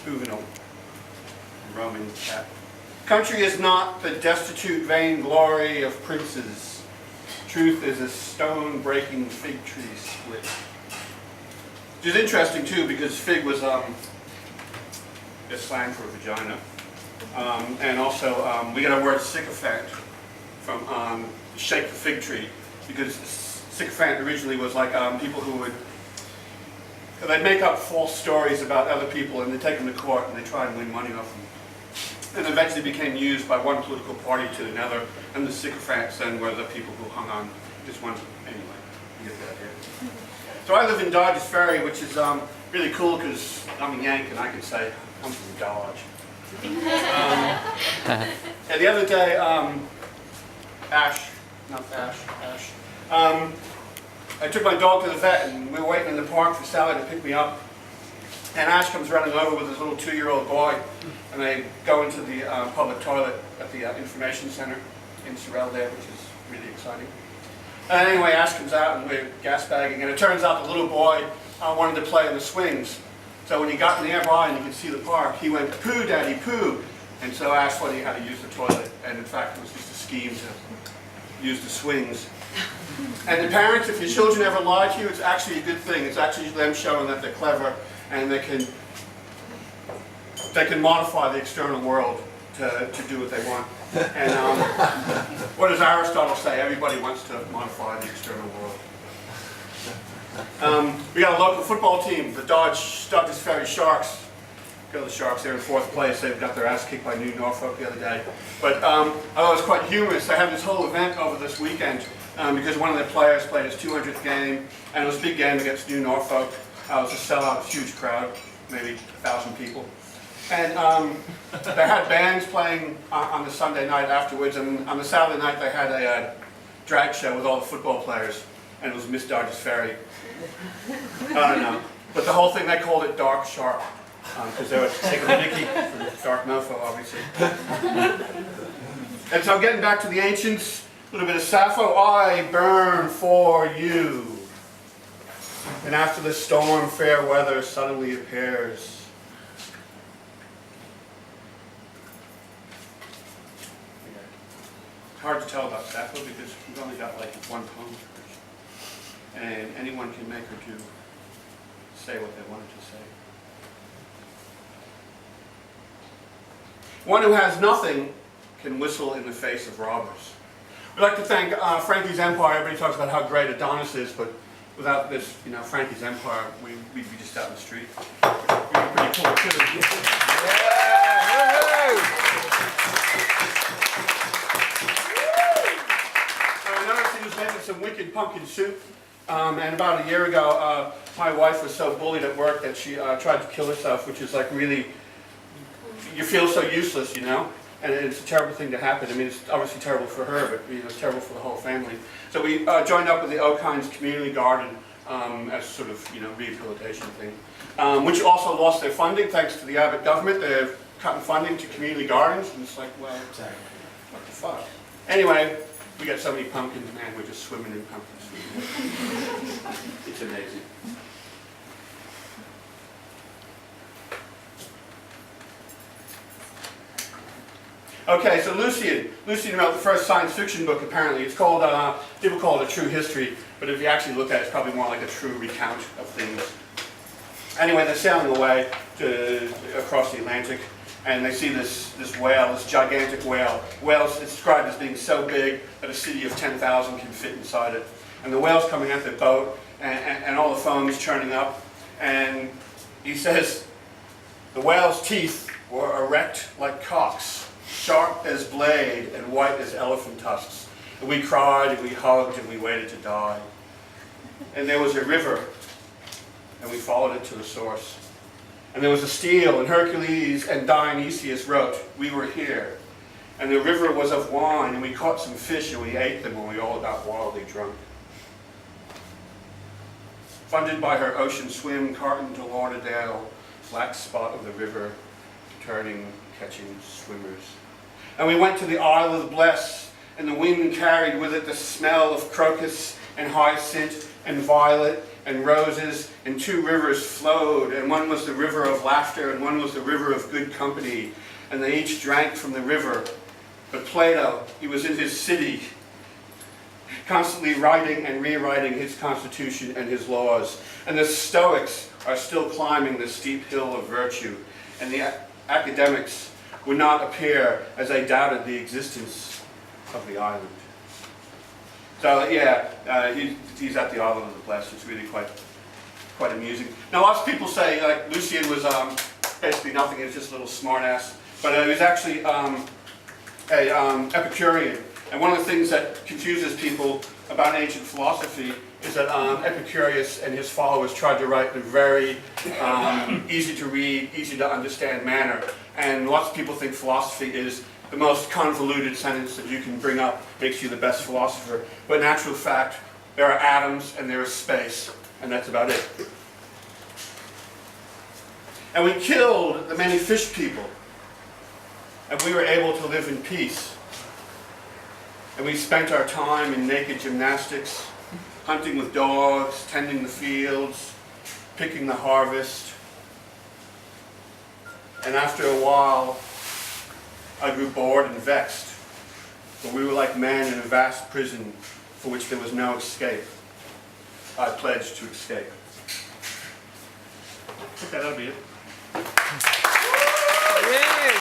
Juvenal, Roman cat. Country is not the destitute vain glory of princes. Truth is a stone-breaking fig tree split. Which is interesting too, because fig was a slang for vagina. And also, we got our word sycophant from shake the fig tree, because sycophant originally was like people who would, they'd make up false stories about other people and they'd take them to court and they'd try and win money off them. And eventually became used by one political party to another, and the sycophants then were the people who hung on just one. Anyway, you get the idea. So I live in Dodge's Ferry, which is really cool because I'm a Yank and I can say I'm from Dodge. And the other day, Ash, I took my dog to the vet and we were waiting in the park for Sally to pick me up. And Ash comes running over with his little 2-year-old boy, and they go into the public toilet at the information center in Sorrel there, which is really exciting. And anyway, Ash comes out and we're gas bagging, and it turns out the little boy wanted to play in the swings. So when he got nearby and you could see the park, he went, "Poo, Daddy, poo." And so Ash thought he had to use the toilet, and in fact it was just a scheme to use the swings. And the parents, if your children ever lie to you, it's actually a good thing. It's actually them showing that they're clever and they can modify the external world to do what they want. And what does Aristotle say? Everybody wants to modify the external world. We got a local football team, the Dodge's Ferry Sharks. Go the Sharks, they're in 4th place. They got their ass kicked by New Norfolk the other day. But I thought it was quite humorous. They had this whole event over this weekend because one of their players played his 200th game, and it was a big game against New Norfolk. It was a sellout, huge crowd, maybe 1,000 people. And they had bands playing on the Sunday night afterwards, and on the Saturday night they had a drag show with all the football players, and it was Miss Dodge's Ferry. I don't know. But the whole thing, they called it Dark Shark, because they were taking the mickey from Dark Mofo, obviously. And so getting back to the ancients, a little bit of Sappho. I burn for you. And after the storm, fair weather suddenly appears. It's hard to tell about Sappho because we've only got like one poem, and anyone can make her do say what they wanted to say. One who has nothing can whistle in the face of robbers. We'd like to thank Frankie's Empire. Everybody talks about how great Adonis is, but without this, Frankie's Empire, we'd be just out in the street. We'd be pretty cool too. I noticed he was making some wicked pumpkin soup. And about a year ago, my wife was so bullied at work that she tried to kill herself, which is like really, you feel so useless, and it's a terrible thing to happen. I mean, it's obviously terrible for her, but it's terrible for the whole family. So we joined up with the Oakines Community Garden as sort of, rehabilitation thing, which also lost their funding thanks to the Abbott government. They're cutting funding to community gardens, and it's like, well, what the fuck? Anyway, we got so many pumpkins, man, we're just swimming in pumpkins. It's amazing. Okay, so Lucian wrote the first science fiction book, apparently. It's called, people call it A True History, but if you actually look at it, it's probably more like a true recount of things. Anyway, they're sailing away across the Atlantic, and they see this whale, this gigantic whale. Whale's described as being so big that a city of 10,000 can fit inside it. And the whale's coming at their boat, and all the foam is churning up, and he says, the whale's teeth were erect like cocks, sharp as blade and white as elephant tusks. And we cried and we hugged and we waited to die. And there was a river, and we followed it to the source. And there was a stele, and Hercules and Dionysius wrote, we were here. And the river was of wine, and we caught some fish and we ate them, and we all got wildly drunk. Funded by her ocean swim, Carton to Lauderdale, black spot of the river, turning, catching swimmers. And we went to the Isle of Bless, and the wind carried with it the smell of crocus and hyacinth and violet and roses, and two rivers flowed, and one was the river of laughter, and one was the river of good company, and they each drank from the river. But Plato, he was in his city, constantly writing and rewriting his constitution and his laws. And the Stoics are still climbing the steep hill of virtue, and the academics would not appear as they doubted the existence of the island. So yeah, he's at the island of the blessed. It's really quite amusing. Now lots of people say like Lucian was basically nothing. He was just a little smartass, but he was actually Epicurean. And one of the things that confuses people about ancient philosophy is that Epicurus and his followers tried to write in a very easy to read, easy to understand manner. And lots of people think philosophy is the most convoluted sentence that you can bring up makes you the best philosopher. But in actual fact, there are atoms and there is space, and that's about it. And we killed the many fish people, and we were able to live in peace. And we spent our time in naked gymnastics, hunting with dogs, tending the fields, picking the harvest. And after a while, I grew bored and vexed, for we were like men in a vast prison for which there was no escape. I pledged to escape. Okay, that'll be it.